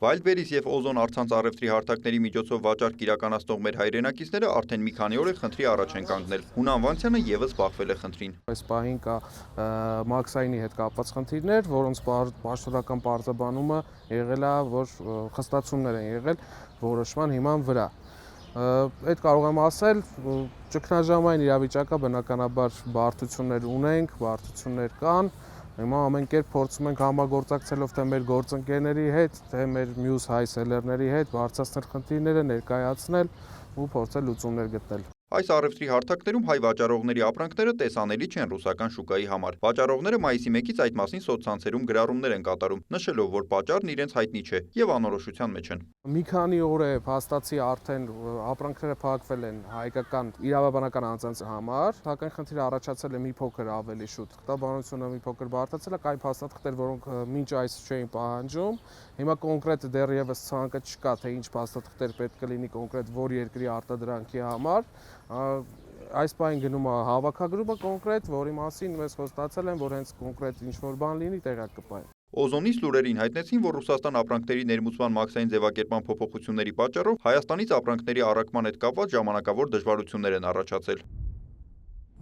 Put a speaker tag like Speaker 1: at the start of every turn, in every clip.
Speaker 1: Վայլդբերիս և Օզոն առցանց առևտրի հարթակների միջոցով վաճառք իրականացնող մեր հայրենակիցները արդեն մի քանի օր է խնդրի առաջ են կանգնել։ Հունան Վանցյանը ևս բախվել է խնդրին։
Speaker 2: Այս պահին կա մաքսայինի հետ կապված խնդիրներ, որոնց պաշտոնական պարզաբանումը եղել է, որ խստացումներ են եղել որոշման հիման վրա։ Այդ կարող եմ ասել, ճգնաժամային իրավիճակը բնականաբար բարդություններ ունենք, բարդություններ կան։ Հիմա ամեն կերպ փորձում ենք համագործակցելով թե մեր գործընկերների հետ, թե մեր մյուս հայ սելերների հետ բարձրացնել խնդիրները, ներկայացնել ու փորձել լուծումներ գտնել։
Speaker 1: Այս առևտրի հարթակներում հայ վաճառողների ապրանքները տեսանելի չեն ռուսական շուկայի համար։ Վաճառողները մայիսի 1-ից այդ մասին սոցցանցերում գրառումներ են կատարում, նշելով, որ պատճառն իրենց հայտնի չէ եւ անորոշության մեջ են։
Speaker 2: Մի քանի օր է փաստացի արդեն ապրանքները փակվել են հայկական իրավաբանական անձանց համար, սակայն խնդիրը առաջացել է մի փոքր ավելի շուտ։ Խտաբանությունը մի փոքր բարդացել է, կային փաստաթղթեր, որոնք մինչ այս չէին պահանջում։ Հիմա կոնկրետ դեռևս ցանկը չկա, թե ինչ փաստաթղթեր պետք կլինի կոնկրետ որ երկրի արտադրանքի համար։ Այս պահին գնում է հավաքագրումը կոնկրետ, որի մասին մեզ խոստացել են, որ հենց կոնկրետ ինչ-որ բան լինի, տեղակ կպահեն։
Speaker 1: Օզոնից լուրերին հայտնեցին, որ Ռուսաստան ապրանքների ներմուծման մաքսային ձևակերպման փոփոխությունների պատճառով Հայաստանից ապրանքների առաքման հետ կապված ժամանակավոր դժվարություններ են առաջացել։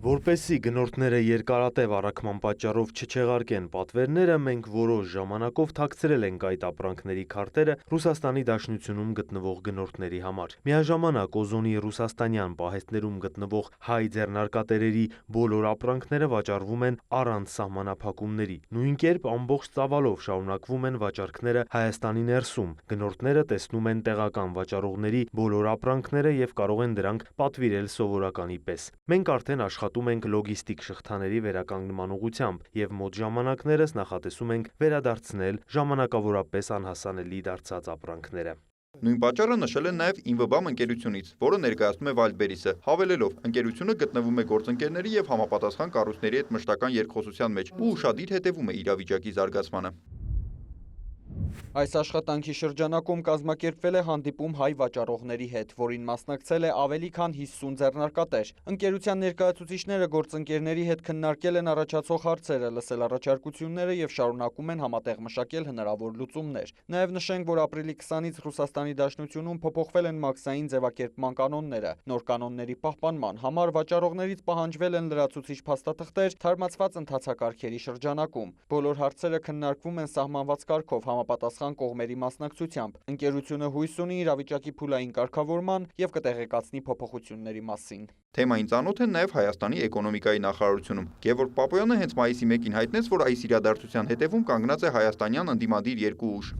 Speaker 3: Որպեսզի գնորդները երկարատև առաքման պատճառով չչեղարկեն պատվերները, մենք որոշ ժամանակով թաքցրել ենք այդ ապրանքների քարտերը Ռուսաստանի Դաշնությունում գտնվող գնորդների համար։ Միաժամանակ Օզոնի ռուսաստանյան պահեստներում գտնվող հայ ձեռնարկատերերի բոլոր ապրանքները վաճառվում են առանց սահմանափակումների։ Նույն կերպ ամբողջ ծավալով շարունակվում են վաճառքները Հայաստանի ներսում։ Գնորդները տեսնում են տեղական վաճառողների բոլոր ապրանքները եւ կարող են դրանք պատվիրել սովորականի պես։ Մենք արդեն աշխատում ենք լոգիստիկ շղթաների վերականգնման ուղղությամբ եւ մոտ ժամանակներս նախատեսում ենք վերադարձնել ժամանակավորապես անհասանելի դարձած ապրանքները։
Speaker 1: Նույն պատճառը նշել են նաև Ինվբամ ընկերությունից, որը ներկայացնում է Վայլդբերիսը, հավելելով, ընկերությունը գտնվում է գործընկերների եւ համապատասխան կառույցների հետ մշտական երկխոսության մեջ ու ուշադիր հետևում է իրավիճակի զարգացմանը։
Speaker 4: Այս աշխատանքի շրջանակում կազմակերպվել է հանդիպում հայ վաճառողների հետ, որին մասնակցել է ավելի քան 50 ձեռնարկատեր։ Ընկերության ներկայացուցիչները գործընկերների հետ քննարկել են առաջացող հարցերը, լսել առաջարկությունները եւ շարունակում են համատեղ մշակել հնարավոր լուծումներ։ Նաեւ նշենք, որ ապրիլի 20-ից Ռուսաստանի Դաշնությունում փոփոխվել են մաքսային ձևակերպման կանոնները։ Նոր կանոնների պահպանման համար վաճառողներից պահանջվել են լրացուցիչ փաստաթղթեր թարմացված ընթացակարգերի շրջանակում։ Բոլոր հարցերը քննարկվում են սահմանված կարգով համապատասխան կողմերի մասնակցությամբ։ Ընկերությունը հույս ունի իրավիճակի փուլային կարգավորման եւ կտեղեկացնի փոփոխությունների մասին։
Speaker 1: Թեմային ծանոթ են նաև Հայաստանի էկոնոմիկայի նախարարությունում։ Գևորգ Պապոյանը հենց մայիսի 1-ին հայտնեց, որ այս իրադարձության հետևում կանգնած է հայաստանյան ընդդիմադիր երկու ուժ։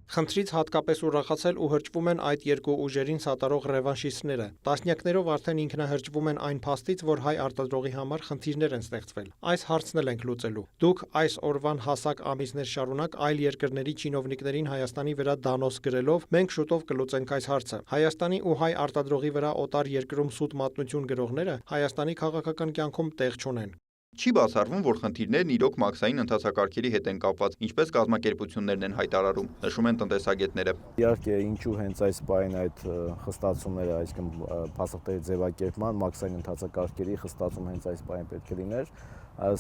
Speaker 5: Խնդրից հատկապես ուրախացել ու հրճվում են այդ երկու ուժերին սատարող ռևանշիստները։ Տասնյակներով արդեն ինքնահրճվում են այն փաստից, որ հայ արտադրողի համար խնդիրներ են ստեղծվել։ Այս հարցն էլ ենք լուծելու։ Դուք այս օրվան հասակ ամիսներ շարունակ այլ երկրների չինովնիկներին Հայաստանի վրա դանոս գրելով, մենք շուտով կլուծենք այս հարցը։ Հայաստանի ու հայ արտադրողի վրա օտար երկրում սուտ մատնություն գրողները Հայաստանի քաղաքական կյանքում տեղ չունեն։
Speaker 1: Չի բացառվում, որ խնդիրներն իրոք մաքսային ընթացակարգերի հետ են կապված, ինչպես կազմակերպություններն են հայտարարում, նշում են տնտեսագետները։
Speaker 6: Իհարկե, ինչու հենց այս պահին այդ խստացումները, այսինքն փաստաթղթերի ձևակերպման, մաքսային ընթացակարգերի խստացում հենց այս պահին պետք է լիներ,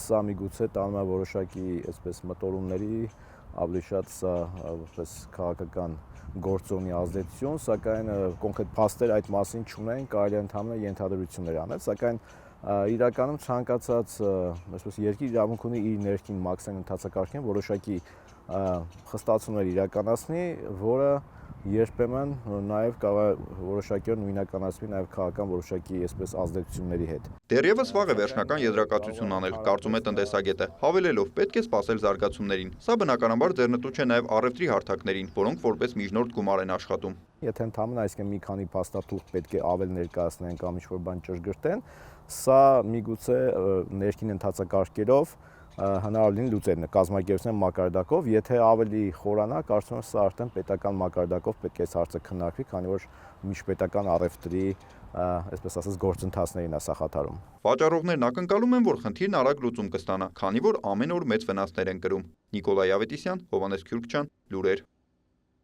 Speaker 6: սա միգուցե տանում է որոշակի այսպես մտորումների, ավելի շատ սա որպես քաղաքական գործոնի ազդեցություն, սակայն կոնկրետ փաստեր այդ մասին չունեն, կարելի է ընդհանրապես ենթադրություններ անել, սակայն իրականում ցանկացած այսպես երկիր իրավունք ունի իր ներքին մաքսային ընթացակարգին որոշակի խստացումներ իրականացնի, որը երբեմն նաև կարող է որոշակի նույնականացվի նաև քաղաքական որոշակի այսպես ազդեցությունների հետ։
Speaker 1: Դեռևս վաղ է վերջնական եզրակացություն անել, կարծում է տնտեսագետը, հավելելով պետք է սպասել զարգացումներին։ Սա բնականաբար ձեռնտու չէ նաև առևտրի հարթակներին, որոնք որպես միջնորդ գումար են աշխատում։
Speaker 6: Եթե ընդհանրապես այսինքն մի քանի փաստաթուղթ պետք է ավել ներկայացնեն կամ ինչ-որ բան ճշգրտեն, սա միգուցե ներքին ընթացակարգերով հնարավոր լինի լուծել կազմակերպության մակարդակով, եթե ավելի խորանա, կարծում եմ սա արդեն պետական մակարդակով պետք է այս հարցը քննարկվի, քանի որ միջպետական առևտրի, այսպես ասած, գործընթացներին է սա խաթարում։
Speaker 1: Վաճառողներն ակնկալում են, որ խնդիրն արագ լուծում կստանա, քանի որ ամեն օր մեծ վնասներ են կրում։ Նիկոլայ Ավետիսյան, Հովհաննես Քյուրքչյան, լուրեր։